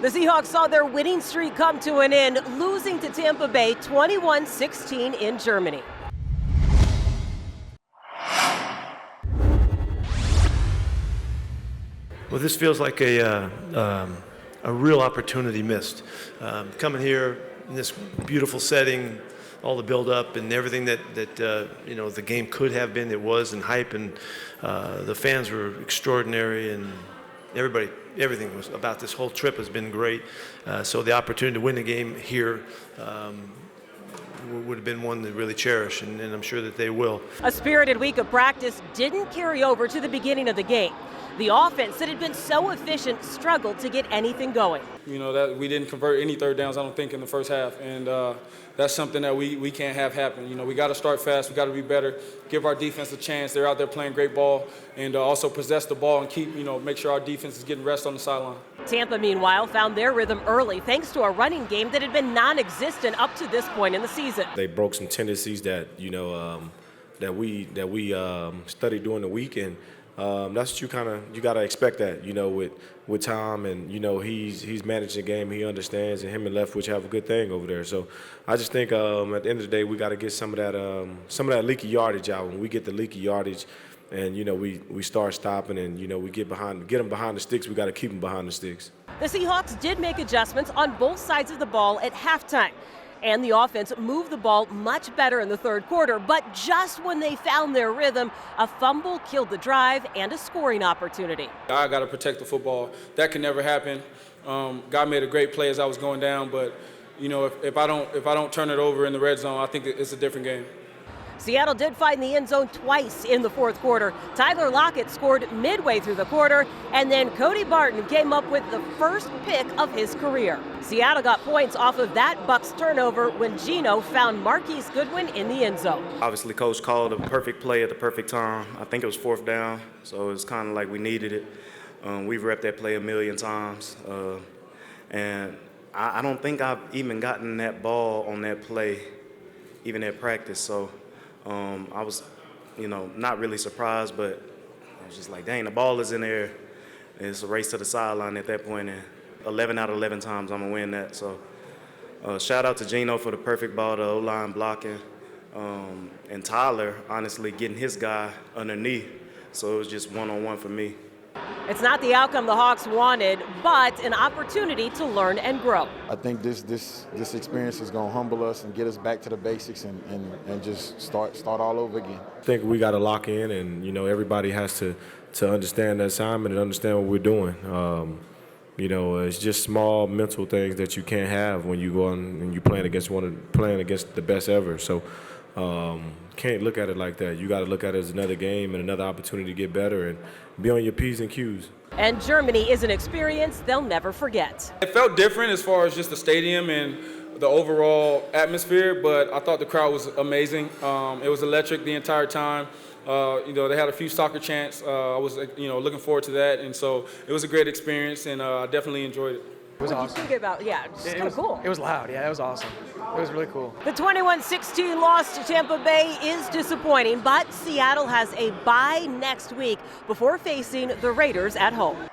The Seahawks saw their winning streak come to an end, losing to Tampa Bay 21-16 in Germany. Well, this feels like a real opportunity missed. Coming here in this beautiful setting, all the build-up and everything that the game could have been, it was, and hype, and the fans were extraordinary, and everything was about this whole trip has been great. So the opportunity to win the game here would have been one to really cherish, and I'm sure that they will. A spirited week of practice didn't carry over to the beginning of the game. The offense that had been so efficient struggled to get anything going. You know, that we didn't convert any third downs, I don't think, in the first half. And that's something that we can't have happen. You know, we got to start fast. We got to be better, give our defense a chance. They're out there playing great ball, and also possess the ball and keep, make sure our defense is getting rest on the sideline. Tampa, meanwhile, found their rhythm early thanks to a running game that had been non-existent up to this point in the season. They broke some tendencies that, that we studied during the week, and that's what you gotta expect that, with Tom, and he's managed the game, he understands, and him and Leftwich have a good thing over there. So I just think at the end of the day we got to get some of that leaky yardage out. When we get the leaky yardage, and we start stopping, and we get them behind the sticks, we got to keep them behind the sticks. The Seahawks did make adjustments on both sides of the ball at halftime. And the offense moved the ball much better in the third quarter, but just when they found their rhythm, a fumble killed the drive and a scoring opportunity. I got to protect the football. That can never happen. God made a great play as I was going down, but if I don't turn it over in the red zone, I think it's a different game. Seattle did find the end zone twice in the fourth quarter. Tyler Lockett scored midway through the quarter, and then Cody Barton came up with the first pick of his career. Seattle got points off of that Bucs turnover when Geno found Marquise Goodwin in the end zone. Obviously, Coach called a perfect play at the perfect time. I think it was fourth down, so it was kind of like we needed it. We've repped that play a million times, and I don't think I've even gotten that ball on that play, even at practice. So I was, not really surprised, but I was just like, dang, the ball is in there. It's a race to the sideline at that point, and 11 out of 11 times I'm going to win that. So shout out to Geno for the perfect ball, the O-line blocking, and Tyler, honestly, getting his guy underneath. So it was just one-on-one for me. It's not the outcome the Hawks wanted, but an opportunity to learn and grow. I think this experience is going to humble us and get us back to the basics and just start all over again. I think we got to lock in, and everybody has to understand the assignment and understand what we're doing. It's just small mental things that you can't have when you go on and you playing against the best ever. So can't look at it like that. You got to look at it as another game and another opportunity to get better and be on your P's and Q's. And Germany is an experience they'll never forget. It felt different as far as just the stadium and the overall atmosphere, but I thought the crowd was amazing. It was electric the entire time. They had a few soccer chants. I was, looking forward to that, and so it was a great experience, and I definitely enjoyed it. It was awesome. Think about, it's kind of cool. It was loud, it was awesome. It was really cool. The 21-16 loss to Tampa Bay is disappointing, but Seattle has a bye next week before facing the Raiders at home.